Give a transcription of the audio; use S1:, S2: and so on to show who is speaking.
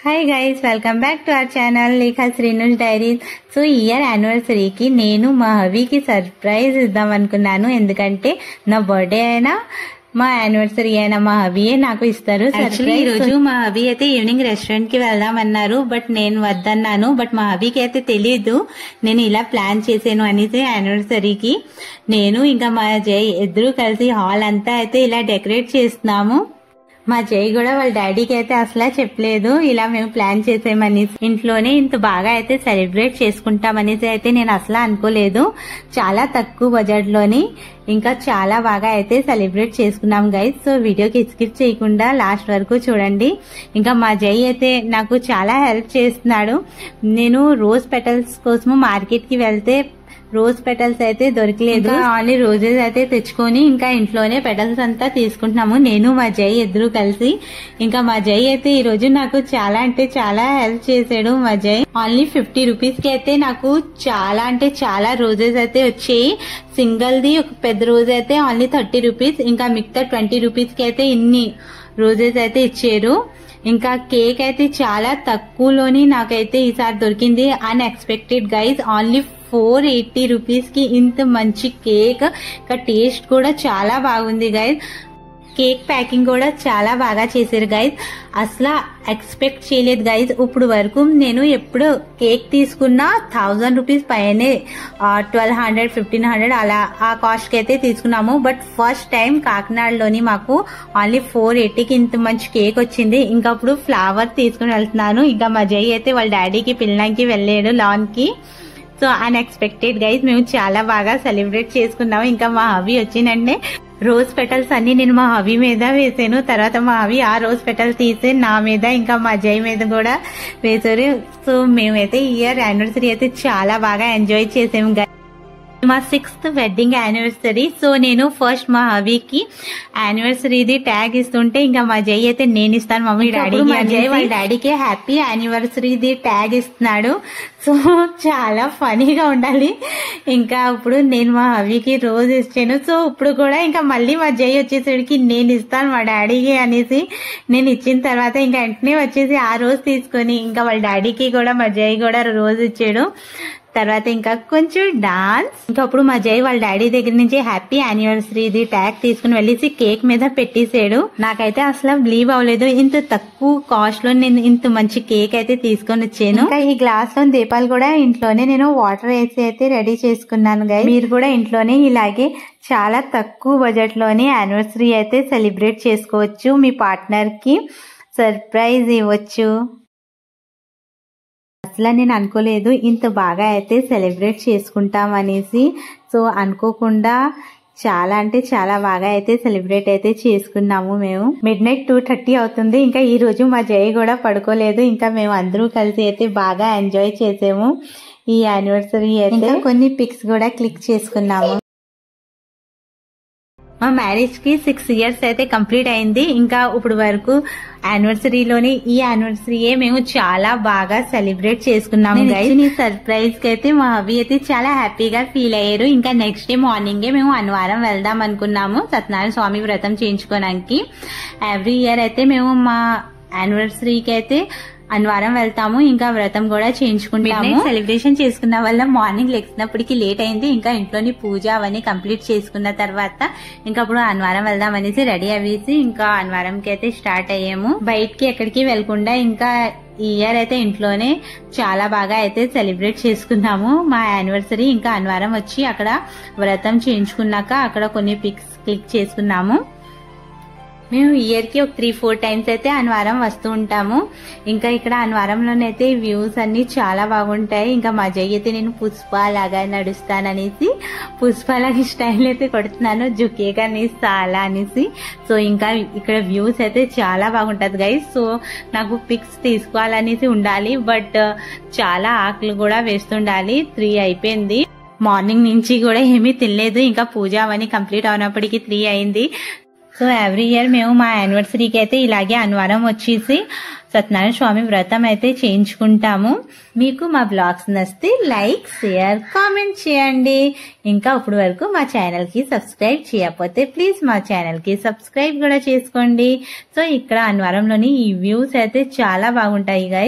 S1: Hi guys, welcome back to our channel Lekha Srinush diaries. So year యానివర్సరీకి నేను మా హవీకి surprise ఇద్దాం అనుకున్నాను. ఎందుకంటే నా బర్త్డే అయినా మా యానివర్సరీ అయినా మా హవీయే నాకు ఇస్తారు. ఈ రోజు మా హవీ అయితే ఈవినింగ్ రెస్టారెంట్ కి వెళ్దామన్నారు, బట్ నేను వద్దన్నాను. బట్ మా హవీకి అయితే తెలీదు నేను ఇలా ప్లాన్ చేసాను అనేసి. యానివర్సరీకి నేను ఇంకా మా జై ఇద్దరు కలిసి హాల్ అంతా అయితే ఇలా డెకరేట్ చేస్తున్నాము. మా జై కూడా వాళ్ళ డాడీకి అయితే అసలు చెప్పలేదు ఇలా మేము ప్లాన్ చేసామని. ఇంట్లోనే ఇంత బాగా అయితే సెలబ్రేట్ చేసుకుంటామనేసి అయితే నేను అసలు అనుకోలేదు. చాలా తక్కువ బడ్జెట్ లోని ఇంకా చాలా బాగా అయితే సెలబ్రేట్ చేసుకున్నాం గైస్. సో వీడియోకి స్కిప్ చేయకుండా లాస్ట్ వరకు చూడండి. ఇంకా మా జై అయితే నాకు చాలా హెల్ప్ చేస్తున్నాడు. నేను రోజ్ పెటల్స్ కోసం మార్కెట్ కి వెళ్తే రోజ్ పెటల్స్ అయితే దొరకలేదు. ఓన్లీ రోజెస్ అయితే తెచ్చుకొని ఇంకా ఇంట్లోనే పెటల్స్ అంతా తీసుకుంటున్నాము నేను మా జై ఇద్దరు కలిసి. ఇంకా మా జై అయితే ఈ రోజు నాకు చాలా అంటే చాలా హెల్ప్ చేశాడు. మా జై ఓన్లీ 50 రూపీస్ కి అయితే నాకు చాలా అంటే చాలా రోజెస్ అయితే వచ్చాయి. సింగిల్ ది ఒక పెద్ద రోజు అయితే ఓన్లీ 30 రూపీస్, ఇంకా మిగతా 20 రూపీస్ కి అయితే ఇన్ని రోజెస్ అయితే ఇచ్చారు. ఇంకా కేక్ అయితే చాలా తక్కువలోని నాకైతే ఈసారి దొరికింది. Unexpected guys. ఓన్లీ 480 రూపీస్ కి ఇంత మంచి కేక్. ఇంకా టేస్ట్ కూడా చాలా బాగుంది గైస్. కేక్ ప్యాకింగ్ కూడా చాలా బాగా చేశారు గైస్. అసలు ఎక్స్పెక్ట్ చేయలేదు గైస్. ఇప్పుడు వరకు నేను ఎప్పుడు కేక్ తీసుకున్నా 1000 రూపీస్ పైనే, 1200 1500 అలా ఆ కాస్ట్ కి అయితే తీసుకున్నాము. బట్ ఫస్ట్ టైం కాకినాడలోని మాకు ఓన్లీ 480కి ఇంత మంచి కేక్ వచ్చింది. ఇంకా అప్పుడు ఫ్లవర్ తీసుకుని వెళ్తున్నాను. ఇంకా మా జై అయితే వాళ్ళ డాడీకి పిల్లలకి వెళ్ళాడు లాన్ కి. So unexpected guys. మేము చాలా బాగా సెలబ్రేట్ చేసుకున్నాము. ఇంకా మా హవీ వచ్చిందంటే రోజ్ పెటల్స్ అన్ని నేను మా హవీ మీద వేసాను. తర్వాత మా హవీ ఆ రోజ్ పెటల్స్ తీసి నా మీద ఇంకా మా జై మీద కూడా వేసారు. సో మేమైతే ఇయర్ యానివర్సరీ అయితే చాలా బాగా ఎంజాయ్ చేసాము గైస్. మా 6th వెడ్డింగ్ యానివర్సరీ. సో నేను ఫస్ట్ మా హవీకి యానివర్సరీది ట్యాగ్ ఇస్తుంటే ఇంకా మా జై అయితే నేను ఇస్తాను మమ్మీ డాడీ. మా జై వాళ్ళ డాడీకి హ్యాపీ యానివర్సరీది ట్యాగ్ ఇస్తున్నాడు. సో చాలా ఫనీగా ఉండాలి. ఇంకా ఇప్పుడు నేను మా హవీకి రోజు ఇచ్చాను. సో ఇప్పుడు కూడా ఇంకా మళ్ళీ మా జై వచ్చేసరికి నేను ఇస్తాను మా డాడీకి అనేసి నేను ఇచ్చిన తర్వాత ఇంకా వెంటనే వచ్చేసి ఆ రోజు తీసుకొని ఇంకా వాళ్ళ డాడీకి కూడా మా జై కూడా రోజు ఇచ్చాడు. తర్వాత ఇంకా కొంచెం డాన్స్. ఇంకా అప్పుడు మా జై వాళ్ళ డాడీ దగ్గర నుంచి హ్యాపీ యానివర్సరీది ట్యాగ్ తీసుకుని వెళ్ళేసి కేక్ మీద పెట్టేసాడు. నాకైతే అసలు బిలీవ్ అవ్వలేదు. ఇంత తక్కువ కాస్ట్ లో నేను ఇంత మంచి కేక్ అయితే తీసుకొని వచ్చాను. ఇంకా ఈ గ్లాస్ లో దీపాలు కూడా ఇంట్లోనే నేను వాటర్ వేసి అయితే రెడీ చేసుకున్నాను గై. మీరు కూడా ఇంట్లోనే ఇలాగే చాలా తక్కువ బడ్జెట్ లోనే యానివర్సరీ అయితే సెలబ్రేట్ చేసుకోవచ్చు. మీ పార్ట్నర్ కి సర్ప్రైజ్ ఇవ్వచ్చు. అసలు నేను అనుకోలేదు ఇంత బాగా అయితే సెలబ్రేట్ చేసుకుంటాం అనేసి. సో అనుకోకుండా చాలా అంటే చాలా బాగా అయితే సెలబ్రేట్ అయితే చేసుకున్నాము. మేము midnight 2:30 అవుతుంది. ఇంకా ఈ రోజు మా జై కూడా పడుకోలేదు. ఇంకా మేము అందరూ కలిసి అయితే బాగా ఎంజాయ్ చేసాము ఈ యానివర్సరీ అయితే. కొన్ని పిక్స్ కూడా క్లిక్ చేసుకున్నాము. మా మ్యారేజ్ కి 6 ఇయర్స్ అయితే కంప్లీట్ అయింది. ఇంకా ఇప్పుడు వరకు యానివర్సరీలోని ఈ యానివర్సరీయే మేము చాలా బాగా సెలబ్రేట్ చేసుకున్నాము. ఈ సర్ప్రైజ్ కి అయితే మా హవీ అయితే చాలా హ్యాపీగా ఫీల్ అయ్యారు. ఇంకా నెక్స్ట్ డే మార్నింగే మేము అన్నవరం వెళ్దాం అనుకున్నాము సత్యనారాయణ స్వామి వ్రతం చేయించుకోవడానికి. ఎవ్రీ ఇయర్ అయితే మేము మా యానివర్సరీకి అయితే అన్నవరం వెళ్తాము. ఇంకా వ్రతం కూడా చేయించుకుంటాము. సెలబ్రేషన్ చేసుకున్న వల్ల మార్నింగ్ లెక్సినప్పటికి లేట్ అయింది. ఇంకా ఇంట్లోని పూజ అవన్నీ కంప్లీట్ చేసుకున్న తర్వాత ఇంకా అప్పుడు అన్నవరం వెళ్దాం అనేసి రెడీ అవ్వేసి ఇంకా అన్నవరంకి అయితే స్టార్ట్ అయ్యాము. బయటికి ఎక్కడికి వెళ్లకుండా ఇంకా ఈ ఇయర్ అయితే ఇంట్లోనే చాలా బాగా అయితే సెలబ్రేట్ చేసుకున్నాము మా యానివర్సరీ. ఇంకా అన్నవరం వచ్చి అక్కడ వ్రతం చేయించుకున్నాక అక్కడ కొన్ని పిక్స్ క్లిక్ చేసుకున్నాము. మేము ఇయర్ కి ఒక 3-4 టైమ్స్ అయితే అన్నవరం వస్తూ ఉంటాము. ఇంకా ఇక్కడ అన్నవరంలోనైతే వ్యూస్ అన్ని చాలా బాగుంటాయి. ఇంకా మా జై అయితే నేను పుష్ప లాగా నడుస్తాననేసి పుష్పలాగా స్టైల్ అయితే కొడుతున్నాను, జుకేగా చాలా అనేసి. సో ఇంకా ఇక్కడ వ్యూస్ అయితే చాలా బాగుంటది గైస్. సో నాకు పిక్స్ తీసుకోవాలనేసి ఉండాలి, బట్ చాలా ఆకలి కూడా వేస్తుండాలి. 3 అయిపోయింది. మార్నింగ్ నుంచి కూడా ఏమీ తినలేదు. ఇంకా పూజ అవన్నీ కంప్లీట్ అవునప్పటికీ 3 అయింది. సో ఎవ్రీ ఇయర్ మేము మా యానివర్సరీకి అయితే ఇలాగే అన్నవరం వచ్చేసి సత్యనారాయణ స్వామి వ్రతం అయితే చేయించుకుంటాము. మీకు మా బ్లాగ్స్ నచ్చితే లైక్, షేర్, కామెంట్ చేయండి. ఇంకా ఇప్పుడు వరకు మా ఛానల్ కి సబ్స్క్రైబ్ చేయకపోతే ప్లీజ్ మా ఛానల్ కి సబ్స్క్రైబ్ కూడా చేసుకోండి. సో ఇక్కడ అన్నవరంలోని ఈ వ్యూస్ అయితే చాలా బాగుంటాయి గైస్.